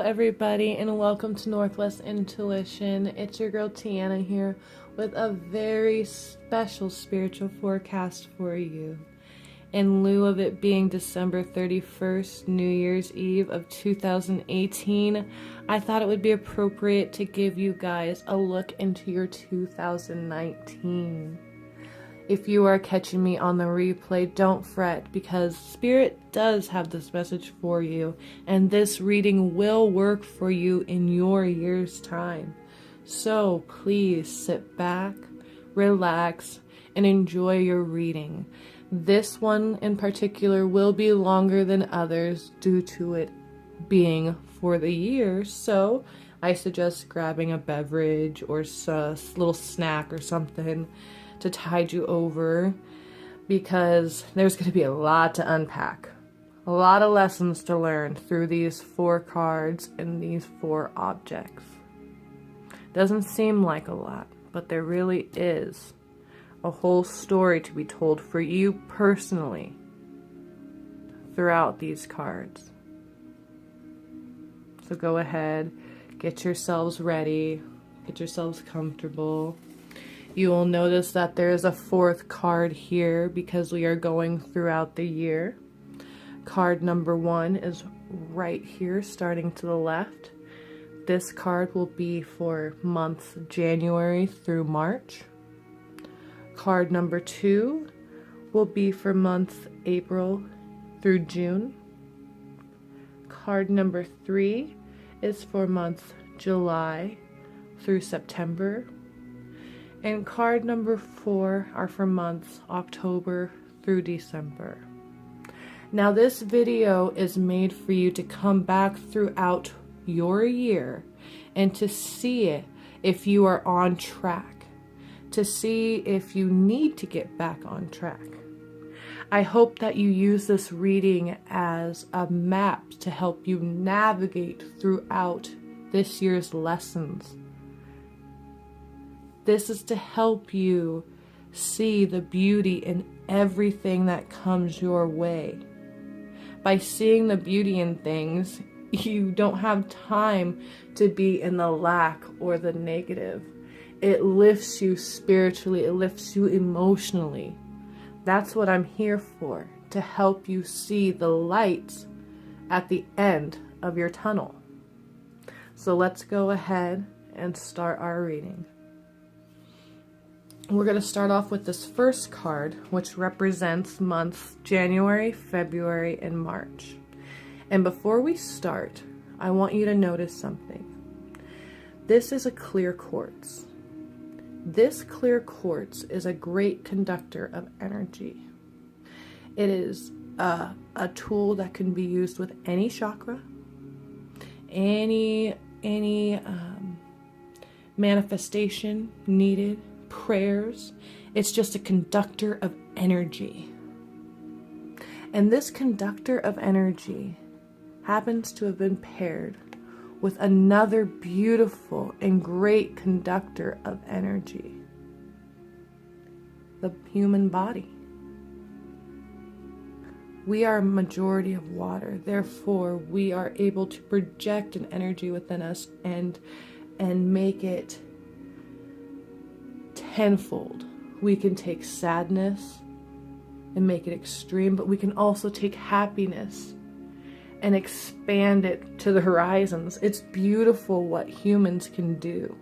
everybody, and welcome to Northwest Intuition. It's your girl Tiana here with a very special spiritual forecast for you. In lieu of it being December 31st, New Year's Eve of 2018, I thought it would be appropriate to give you guys a look into your 2019. If you are catching me on the replay, don't fret, because Spirit does have this message for you, and this reading will work for you in your year's time. So please sit back, relax, and enjoy your reading. This one in particular will be longer than others due to it being for the year, so I suggest grabbing a beverage or a little snack or something to tide you over, because there's going to be a lot to unpack. A lot of lessons to learn through these 4 cards and these 4 objects. Doesn't seem like a lot, but there really is a whole story to be told for you personally throughout these cards. So go ahead, get yourselves ready, get yourselves comfortable. You will notice that there is a 4th card here because we are going throughout the year. Card number 1 is right here, starting to the left. This card will be for months January through March. Card number 2 will be for months April through June. Card number 3 is for months July through September. And card number 4 are for months October through December. Now this video is made for you to come back throughout your year and to see it if you are on track, to see if you need to get back on track. I hope that you use this reading as a map to help you navigate throughout this year's lessons. This is to help you see the beauty in everything that comes your way. By seeing the beauty in things, you don't have time to be in the lack or the negative. It lifts you spiritually, it lifts you emotionally. That's what I'm here for, to help you see the lights at the end of your tunnel. So let's go ahead and start our reading. We're going to start off with this first card, which represents months January, February, and March. And before we start, I want you to notice something. This is a clear quartz. This clear quartz is a great conductor of energy. It is a tool that can be used with any chakra, any manifestation needed, prayers. It's just a conductor of energy. And this conductor of energy happens to have been paired with another beautiful and great conductor of energy, the human body. We are a majority of water, therefore we are able to project an energy within us and make it tenfold. We can take sadness and make it extreme, but we can also take happiness and expand it to the horizons. It's beautiful what humans can do.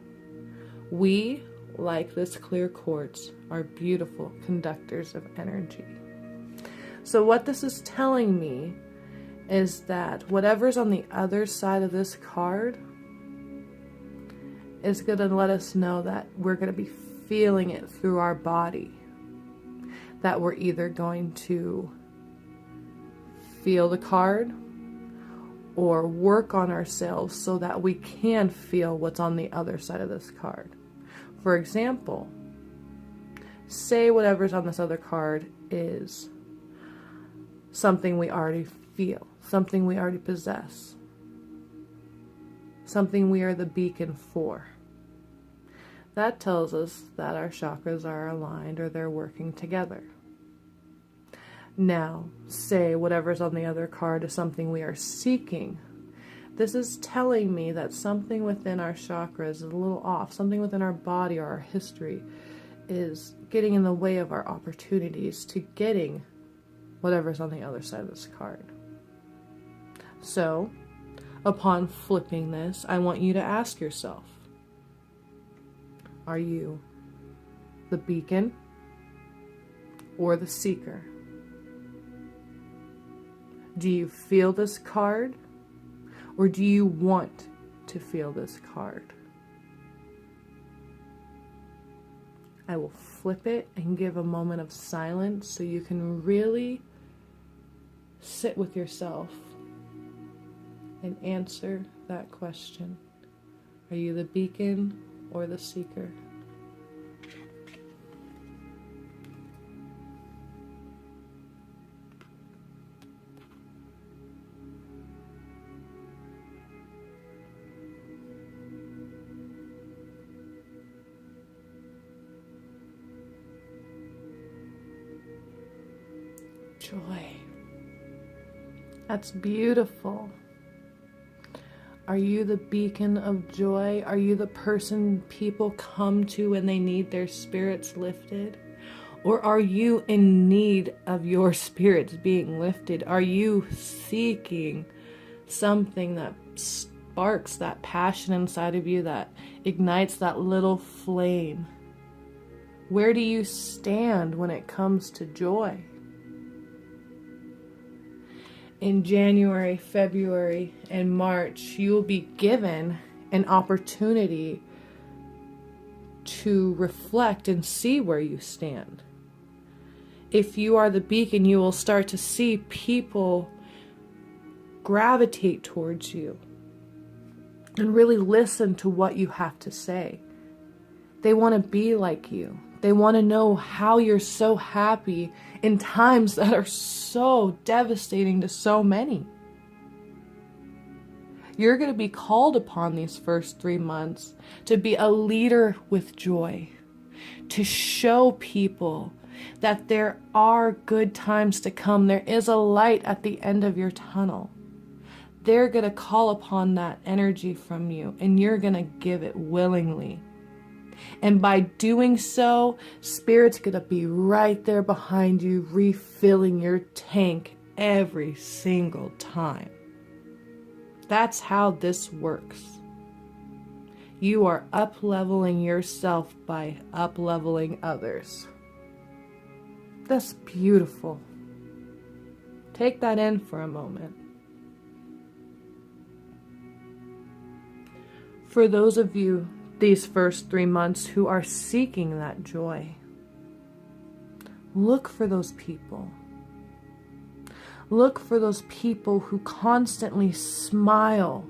We, like this clear quartz, are beautiful conductors of energy. So what this is telling me is that whatever's on the other side of this card is going to let us know that we're going to be feeling it through our body, that we're either going to feel the card or work on ourselves so that we can feel what's on the other side of this card. For example, say whatever's on this other card is something we already feel, something we already possess, something we are the beacon for. That tells us that our chakras are aligned or they're working together. Now, say whatever's on the other card is something we are seeking. This is telling me that something within our chakras is a little off. Something within our body or our history is getting in the way of our opportunities to getting whatever's on the other side of this card. So, upon flipping this, I want you to ask yourself, are you the beacon or the seeker? Do you feel this card, or do you want to feel this card? I will flip it and give a moment of silence so you can really sit with yourself and answer that question. Are you the beacon or the seeker? Joy. That's beautiful. Are you the beacon of joy? Are you the person people come to when they need their spirits lifted? Or are you in need of your spirits being lifted? Are you seeking something that sparks that passion inside of you, that ignites that little flame? Where do you stand when it comes to joy? In January, February, and March, you will be given an opportunity to reflect and see where you stand. If you are the beacon, you will start to see people gravitate towards you and really listen to what you have to say. They want to be like you. They want to know how you're so happy in times that are so devastating to so many. You're going to be called upon these first 3 months to be a leader with joy, to show people that there are good times to come. There is a light at the end of your tunnel. They're going to call upon that energy from you, and you're going to give it willingly. And by doing so, Spirit's going to be right there behind you, refilling your tank every single time. That's how this works. You are up-leveling yourself by up-leveling others. That's beautiful. Take that in for a moment. For those of you these first 3 months who are seeking that joy, look for those people. Look for those people who constantly smile,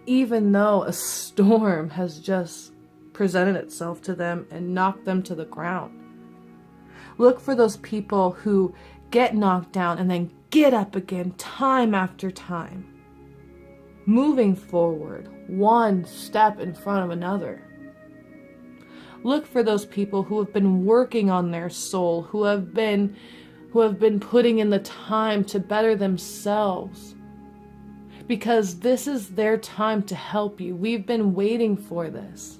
even though a storm has just presented itself to them and knocked them to the ground. Look for those people who get knocked down and then get up again time after time, moving forward, one step in front of another. Look for those people who have been working on their soul, who have been putting in the time to better themselves, because this is their time to help you. We've been waiting for this.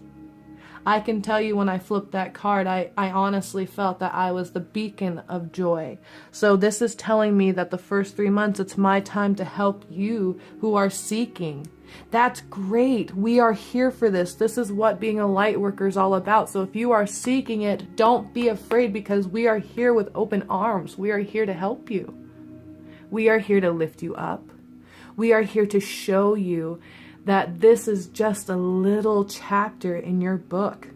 I can tell you, when I flipped that card, I honestly felt that I was the beacon of joy. So this is telling me that the first 3 months, it's my time to help you who are seeking. That's great. We are here for this. This is what being a light worker is all about. So if you are seeking it, don't be afraid, because we are here with open arms. We are here to help you. We are here to lift you up. We are here to show you that this is just a little chapter in your book,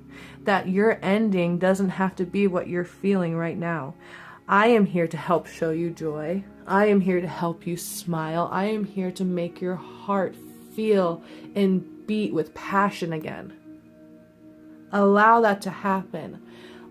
that your ending doesn't have to be what you're feeling right now. I am here to help show you joy. I am here to help you smile. I am here to make your heart feel and beat with passion again. Allow that to happen.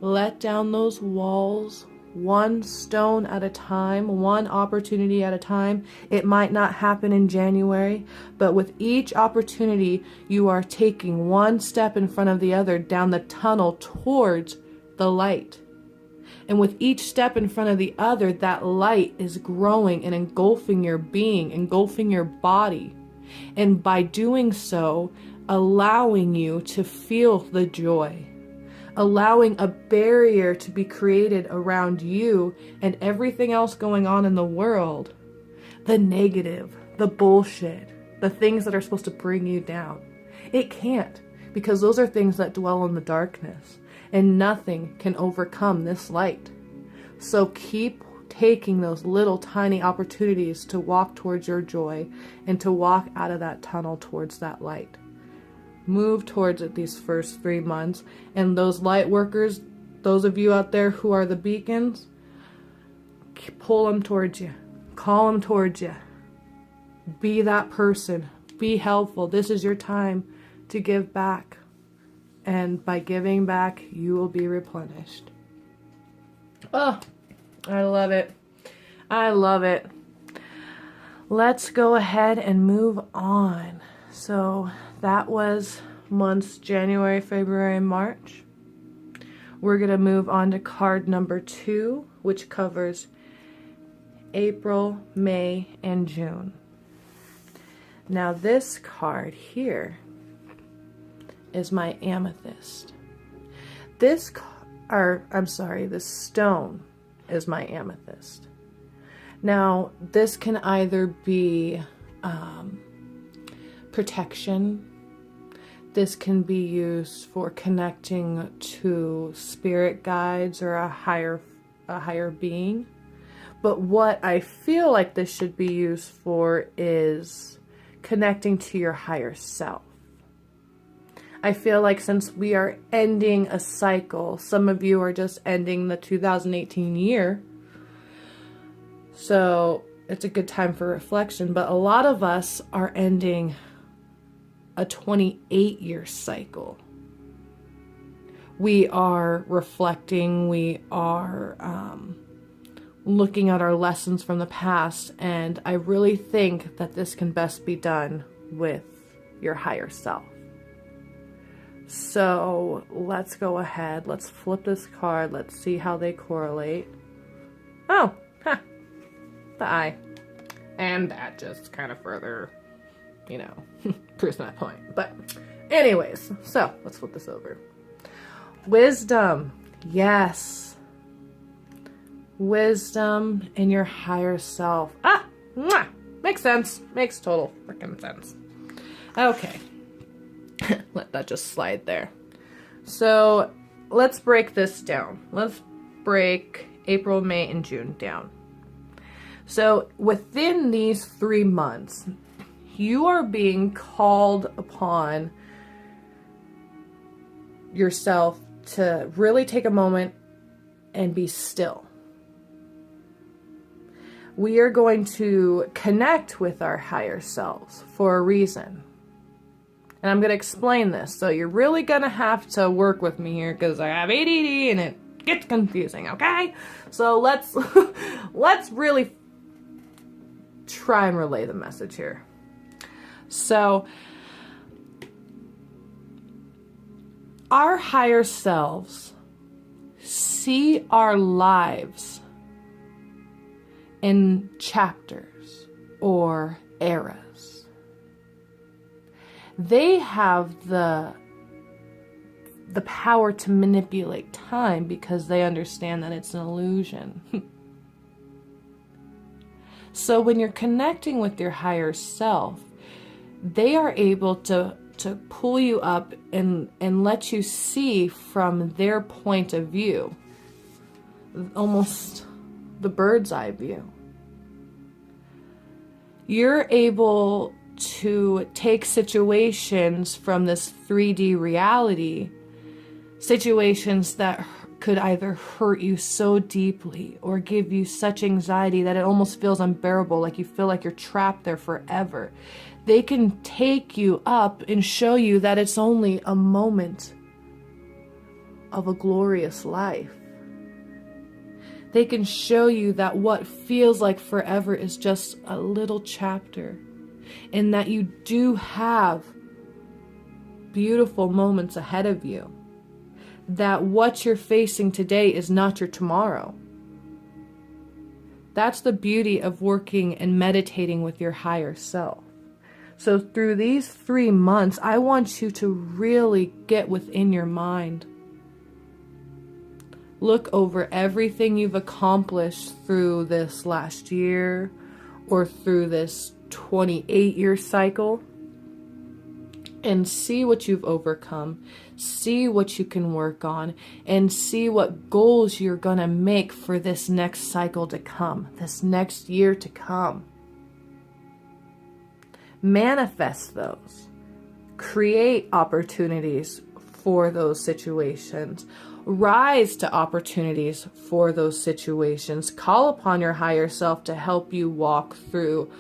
Let down those walls, one stone at a time, one opportunity at a time. It might not happen in January, but with each opportunity, you are taking one step in front of the other down the tunnel towards the light. And with each step in front of the other, that light is growing and engulfing your being, engulfing your body. And by doing so, allowing you to feel the joy, allowing a barrier to be created around you and everything else going on in the world, the negative, the bullshit, the things that are supposed to bring you down. It can't, because those are things that dwell in the darkness, and nothing can overcome this light. So keep taking those little tiny opportunities to walk towards your joy and to walk out of that tunnel towards that light. Move towards it these first 3 months. And those light workers, those of you out there who are the beacons, pull them towards you. Call them towards you. Be that person. Be helpful. This is your time to give back. And by giving back, you will be replenished. Oh, I love it. I love it. Let's go ahead and move on. So that was months January, February, and March. We're going to move on to card number 2, which covers April, May, and June. Now this card here is my amethyst. This stone is my amethyst. Now, this can either be protection. This can be used for connecting to spirit guides or a higher being. But what I feel like this should be used for is connecting to your higher self. I feel like since we are ending a cycle, some of you are just ending the 2018 year, so it's a good time for reflection, but a lot of us are ending a 28-year cycle. We are reflecting, we are looking at our lessons from the past, and I really think that this can best be done with your higher self. So let's go ahead. Let's flip this card. Let's see how they correlate. Oh, the eye. And that just kind of further, proves my point. But anyways, so let's flip this over. Wisdom. Yes. Wisdom in your higher self. Makes sense. Makes total freaking sense. Okay. Let that just slide there. So let's break this down. Let's break April, May, and June down. So within these 3 months, you are being called upon yourself to really take a moment and be still. We are going to connect with our higher selves for a reason. And I'm going to explain this. So you're really going to have to work with me here because I have ADD and it gets confusing, okay? So let's really try and relay the message here. So our higher selves see our lives in chapters or eras. They have the power to manipulate time because they understand that it's an illusion. So when you're connecting with your higher self, they are able to pull you up and let you see from their point of view, almost the bird's eye view. You're able to take situations from this 3D reality, situations that could either hurt you so deeply or give you such anxiety that it almost feels unbearable, like you feel like you're trapped there forever. They can take you up and show you that it's only a moment of a glorious life. They can show you that what feels like forever is just a little chapter, and that you do have beautiful moments ahead of you. That what you're facing today is not your tomorrow. That's the beauty of working and meditating with your higher self. So through these 3 months, I want you to really get within your mind. Look over everything you've accomplished through this last year or through this 28-year cycle and see what you've overcome. See what you can work on and see what goals you're going to make for this next cycle to come, this next year to come. Manifest those. Create opportunities for those situations. Rise to opportunities for those situations. Call upon your higher self to help you walk through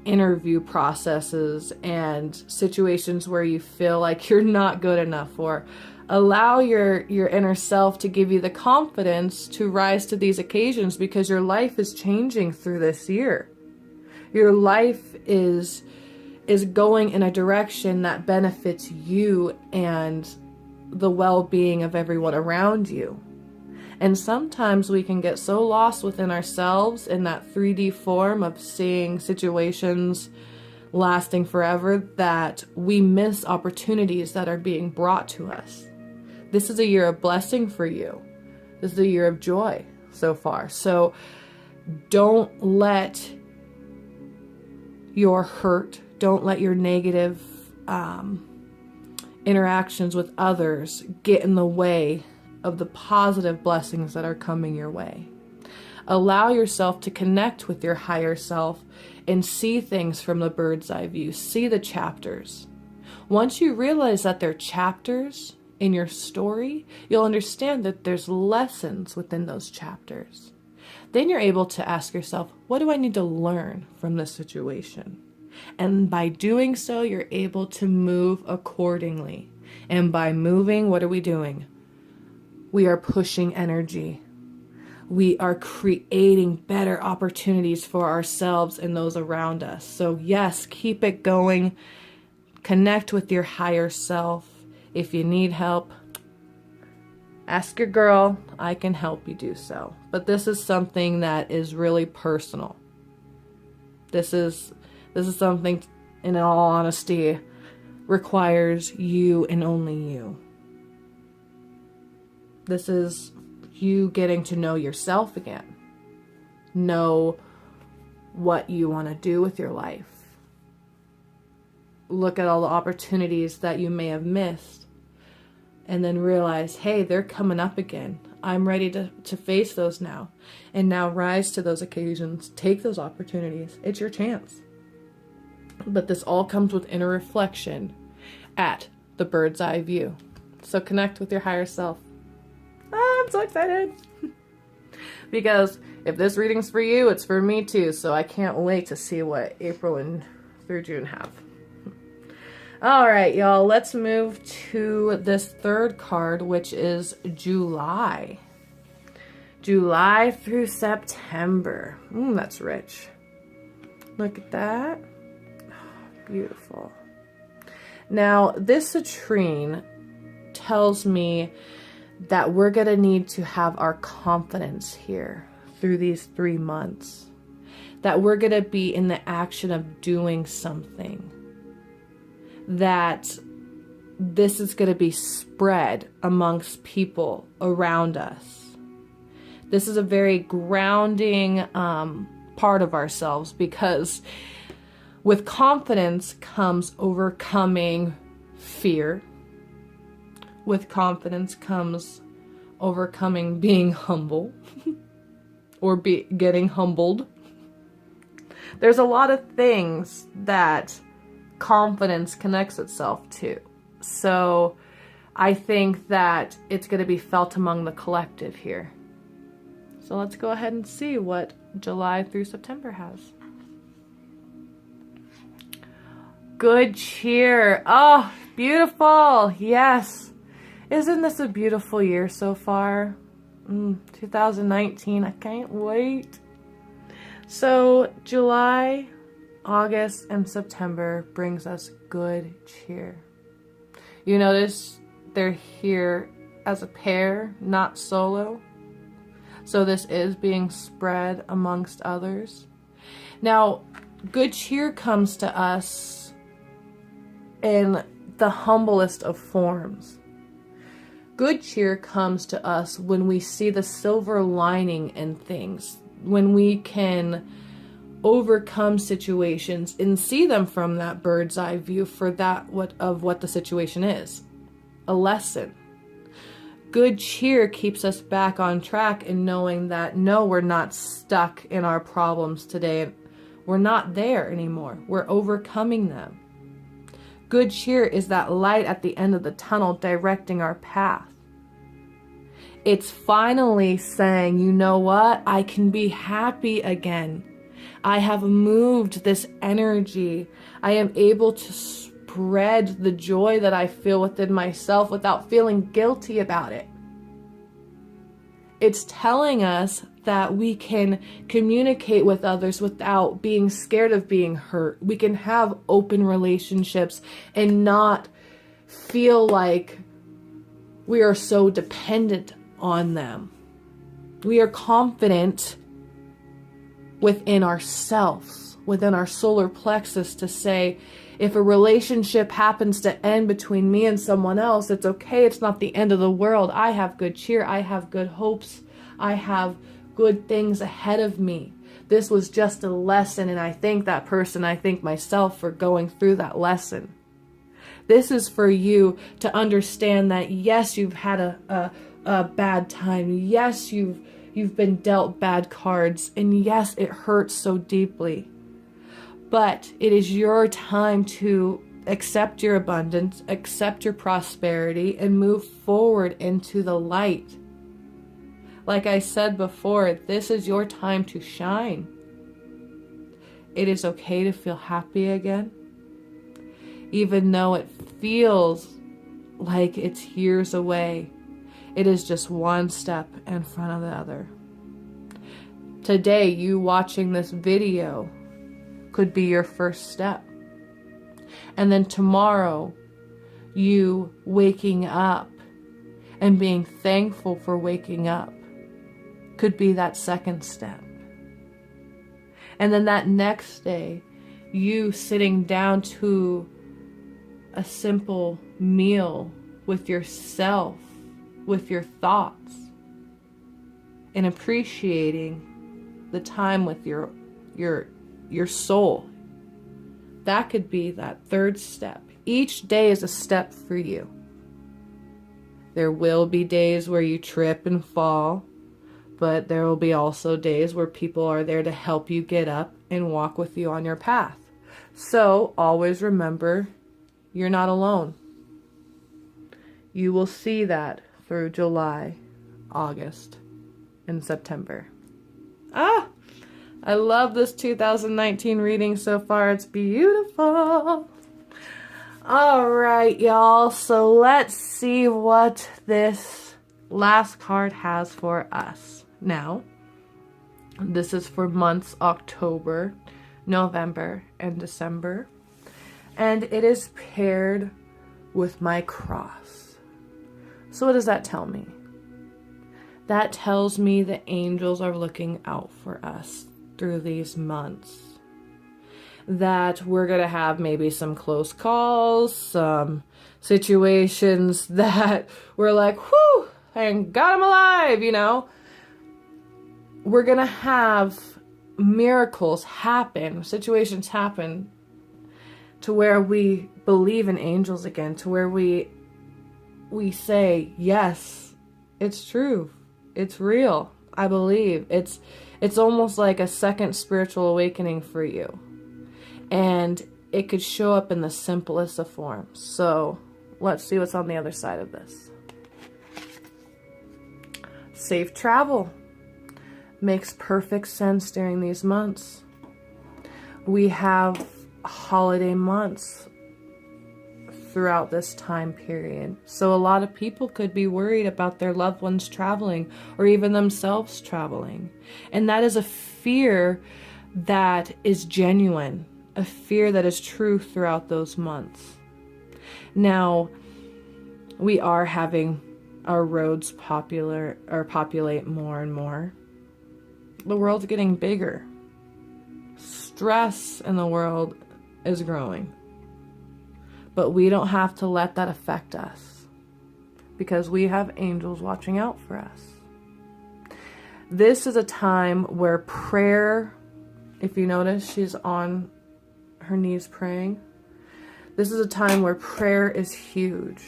interview processes and situations where you feel like you're not good enough, or allow your inner self to give you the confidence to rise to these occasions, because your life is changing through this year. Your life is going in a direction that benefits you and the well-being of everyone around you. And sometimes we can get so lost within ourselves in that 3D form of seeing situations lasting forever that we miss opportunities that are being brought to us. This is a year of blessing for you. This is a year of joy so far. So don't let your hurt, don't let your negative interactions with others get in the way of the positive blessings that are coming your way. Allow yourself to connect with your higher self and see things from the bird's eye view. See the chapters. Once you realize that they're chapters in your story, you'll understand that there's lessons within those chapters. Then you're able to ask yourself, what do I need to learn from this situation? And by doing so, you're able to move accordingly. And by moving, what are we doing? We are pushing energy. We are creating better opportunities for ourselves and those around us. So yes, keep it going. Connect with your higher self. If you need help, ask your girl. I can help you do so. But this is something that is really personal. This is something, in all honesty, requires you and only you. This is you getting to know yourself again. Know what you want to do with your life. Look at all the opportunities that you may have missed. And then realize, hey, they're coming up again. I'm ready to face those now. And now rise to those occasions. Take those opportunities. It's your chance. But this all comes with inner reflection at the bird's eye view. So connect with your higher self. I'm so excited. Because if this reading's for you, it's for me too. So I can't wait to see what April and through June have. All right, y'all, let's move to this third card, which is July. July through September. That's rich. Look at that. Oh, beautiful. Now, this citrine tells me that we're going to need to have our confidence here through these 3 months. That we're going to be in the action of doing something. That this is going to be spread amongst people around us. This is a very grounding part of ourselves, because with confidence comes overcoming fear. With confidence comes overcoming being humble or getting humbled. There's a lot of things that confidence connects itself to. So I think that it's going to be felt among the collective here. So let's go ahead and see what July through September has. Good cheer. Oh, beautiful. Yes. Isn't this a beautiful year so far? 2019. I can't wait. So July, August, and September brings us good cheer. You notice they're here as a pair, not solo. So this is being spread amongst others. Now, Good cheer comes to us in the humblest of forms. Good cheer comes to us when we see the silver lining in things, when we can overcome situations and see them from that bird's eye view for what the situation is. A lesson. Good cheer keeps us back on track in knowing that no, we're not stuck in our problems today. We're not there anymore. We're overcoming them. Good cheer is that light at the end of the tunnel directing our path. It's finally saying, you know what? I can be happy again. I have moved this energy. I am able to spread the joy that I feel within myself without feeling guilty about it. It's telling us that we can communicate with others without being scared of being hurt. We can have open relationships and not feel like we are so dependent on them. We are confident within ourselves, within our solar plexus, to say, if a relationship happens to end between me and someone else, it's okay. It's not the end of the world. I have good cheer. I have good hopes. I have good things ahead of me. This was just a lesson, and I thank that person. I thank myself for going through that lesson. This is for you to understand that, yes, you've had a bad time. Yes, you've been dealt bad cards. And yes, it hurts so deeply. But it is your time to accept your abundance, accept your prosperity, and move forward into the light. Like I said before, this is your time to shine. It is okay to feel happy again, even though it feels like it's years away. It is just one step in front of the other. Today, you watching this video could be your first step. And then tomorrow, you waking up and being thankful for waking up could be that second step. And then that next day, you sitting down to a simple meal with yourself, with your thoughts, and appreciating the time with your soul. That could be that third step. Each day is a step for you. There will be days where you trip and fall, but there will be also days where people are there to help you get up and walk with you on your path. So always remember, you're not alone. You will see that through July, August, and September. I love this 2019 reading so far. It's beautiful. All right, y'all. So let's see what this last card has for us. Now, this is for months October, November, and December. And it is paired with my cross. So what does that tell me? That tells me the angels are looking out for us through these months. That we're going to have maybe some close calls, some situations that we're like, whew, thank God I'm alive, you know. We're going to have miracles happen, situations happen to where we believe in angels again, to where we say, yes, it's true. It's real. I believe. It's almost like a second spiritual awakening for you. And it could show up in the simplest of forms. So let's see what's on the other side of this. Safe travel. Makes perfect sense during these months. We have holiday months throughout this time period. So a lot of people could be worried about their loved ones traveling or even themselves traveling. And that is a fear that is genuine, a fear that is true throughout those months. Now, we are having our roads populate more and more. The world's getting bigger, stress in the world is growing. But we don't have to let that affect us, because we have angels watching out for us. This is a time where prayer, if you notice, she's on her knees praying. This is a time where prayer is huge.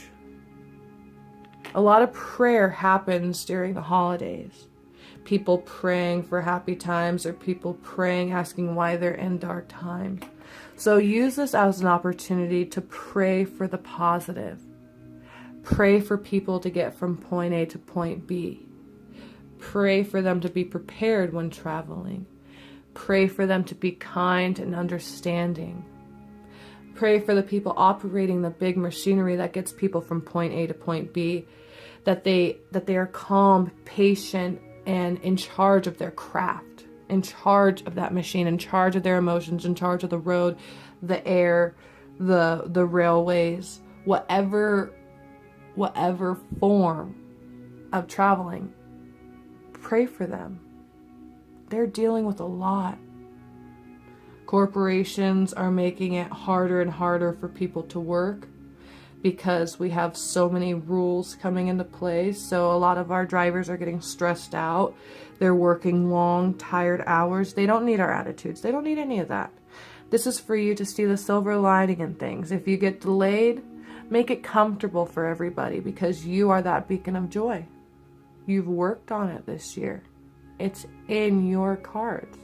A lot of prayer happens during the holidays. People praying for happy times, or people praying, asking why they're in dark times. So use this as an opportunity to pray for the positive. Pray for people to get from point A to point B. Pray for them to be prepared when traveling. Pray for them to be kind and understanding. Pray for the people operating the big machinery that gets people from point A to point B, that they are calm, patient, and in charge of their craft, in charge of that machine, in charge of their emotions, in charge of the road, the air, the railways, whatever form of traveling. Pray for them. They're dealing with a lot. Corporations are making it harder and harder for people to work because we have so many rules coming into play. So a lot of our drivers are getting stressed out. They're working long, tired hours. They don't need our attitudes. They don't need any of that. This is for you to see the silver lining in things. If you get delayed, make it comfortable for everybody, because you are that beacon of joy. You've worked on it this year. It's in your cards.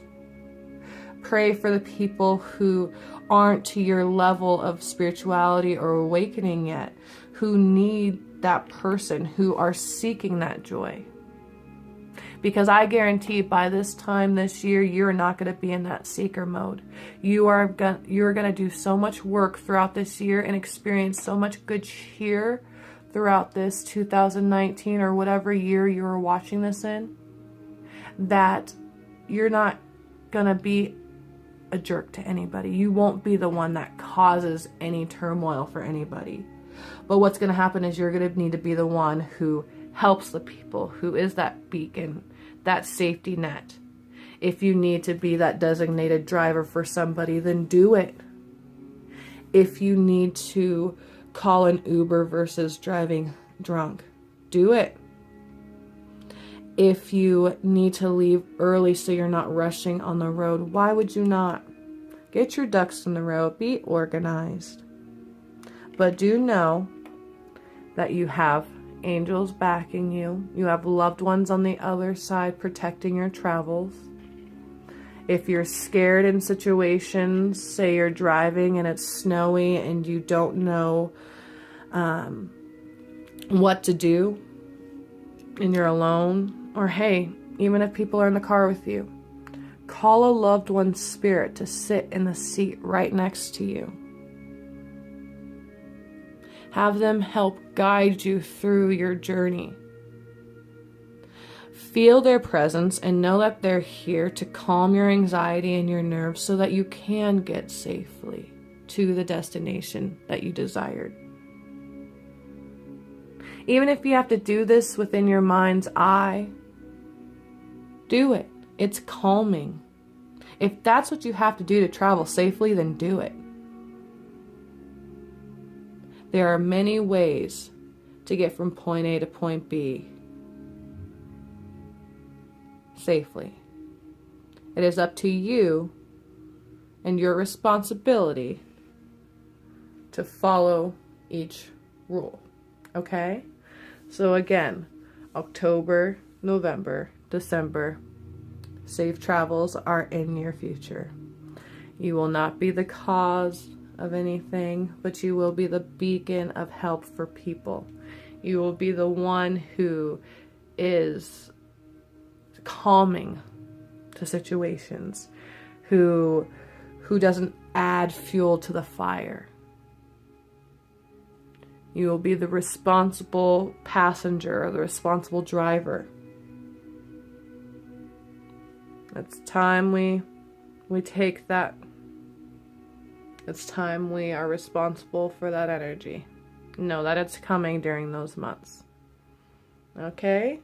Pray for the people who aren't to your level of spirituality or awakening yet, who need that person, who are seeking that joy. Because I guarantee by this time this year, you're not going to be in that seeker mode. You're going to do so much work throughout this year and experience so much good cheer throughout this 2019 or whatever year you're watching this in, that you're not going to be a jerk to anybody. You won't be the one that causes any turmoil for anybody. But what's going to happen is you're going to need to be the one who helps the people, who is that beacon, that safety net. If you need to be that designated driver for somebody, then do it. If you need to call an Uber versus driving drunk, do it. If you need to leave early so you're not rushing on the road, why would you not? Get your ducks in the row, be organized. But do know that you have angels backing you. You have loved ones on the other side protecting your travels. If you're scared in situations, say you're driving and it's snowy and you don't know what to do and you're alone, or hey, even if people are in the car with you, call a loved one's spirit to sit in the seat right next to you. Have them help guide you through your journey. Feel their presence and know that they're here to calm your anxiety and your nerves so that you can get safely to the destination that you desired. Even if you have to do this within your mind's eye, do it. It's calming. If that's what you have to do to travel safely, then do it. There are many ways to get from point A to point B safely. It is up to you and your responsibility to follow each rule. Okay? So again, October, November, December, safe travels are in your future. You will not be the cause of anything, but you will be the beacon of help for people. You will be the one who is calming to situations, who doesn't add fuel to the fire. You will be the responsible passenger or the responsible driver. It's time we take that. It's time we are responsible for that energy. Know that it's coming during those months. Okay?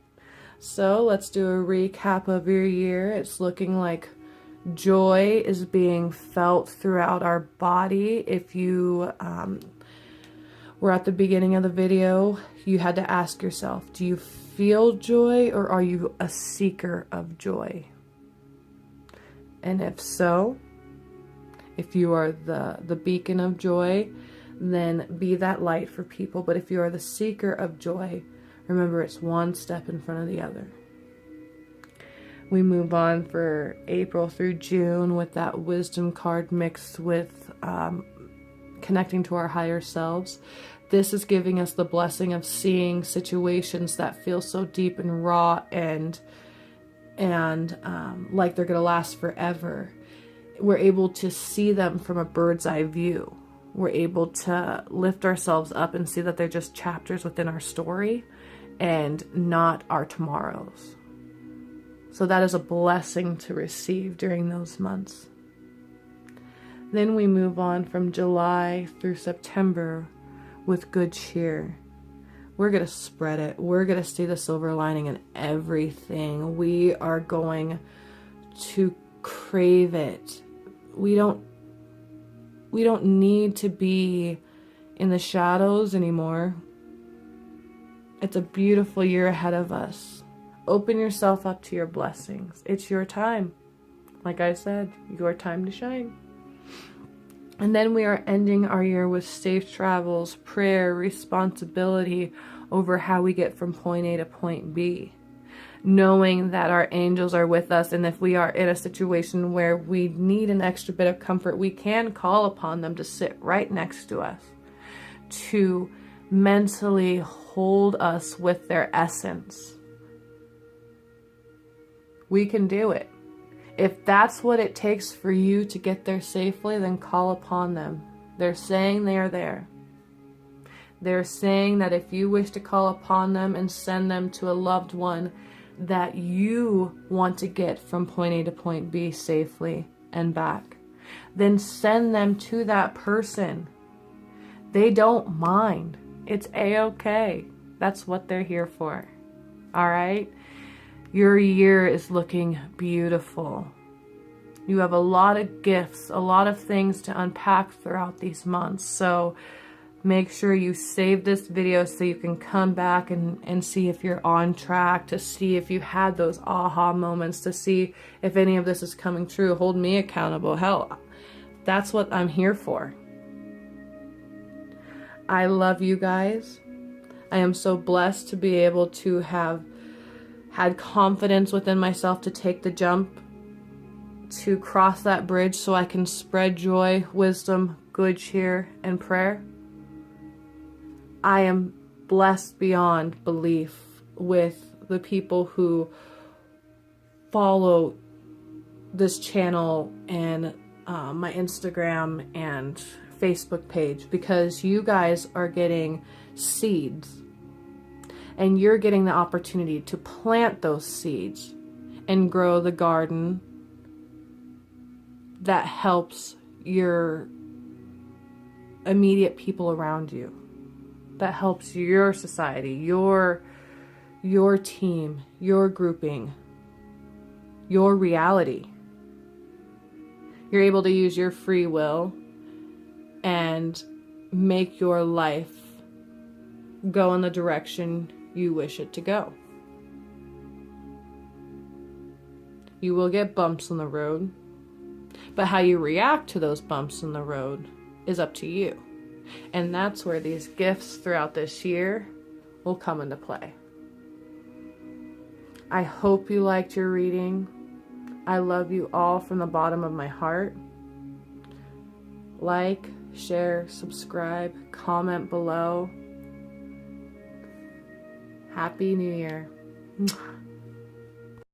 So let's do a recap of your year. It's looking like Joy is being felt throughout our body. If you were at the beginning of the video, you had to ask yourself, do you feel joy or are you a seeker of joy? And if so, if you are the beacon of joy, then be that light for people. But if you are the seeker of joy, remember it's one step in front of the other. We move on for April through June with that wisdom card mixed with connecting to our higher selves. This is giving us the blessing of seeing situations that feel so deep and raw and like they're going to last forever. We're able to see them from a bird's eye view. We're able to lift ourselves up and see that they're just chapters within our story and not our tomorrows. So that is a blessing to receive during those months. Then we move on from July through September with good cheer. We're going to spread it. We're going to see the silver lining in everything. We are going to crave it. We don't need to be in the shadows anymore. It's a beautiful year ahead of us. Open yourself up to your blessings. It's your time. Like I said, your time to shine. And then we are ending our year with safe travels, prayer, responsibility over how we get from point A to point B. Knowing that our angels are with us, and if we are in a situation where we need an extra bit of comfort, we can call upon them to sit right next to us, to mentally hold us with their essence. We can do it. If that's what it takes for you to get there safely, then call upon them. They're saying they are there. They're saying that if you wish to call upon them and send them to a loved one that you want to get from point A to point B safely and back, then send them to that person. They don't mind. It's a-okay. That's what they're here for. All right? Your year is looking beautiful. You have a lot of gifts, a lot of things to unpack throughout these months. So make sure you save this video so you can come back and see if you're on track, to see if you had those aha moments, to see if any of this is coming true. Hold me accountable. Hell, that's what I'm here for. I love you guys. I am so blessed to be able to have had confidence within myself to take the jump, to cross that bridge so I can spread joy, wisdom, good cheer, and prayer. I am blessed beyond belief with the people who follow this channel and my Instagram and Facebook page, because you guys are getting seeds. And you're getting the opportunity to plant those seeds and grow the garden that helps your immediate people around you, that helps your society, your team, your grouping, your reality. You're able to use your free will and make your life go in the direction you wish it to go. You will get bumps in the road, but how you react to those bumps in the road is up to you. And that's where these gifts throughout this year will come into play. I hope you liked your reading. I love you all from the bottom of my heart. Like, share, subscribe, comment below. Happy New Year.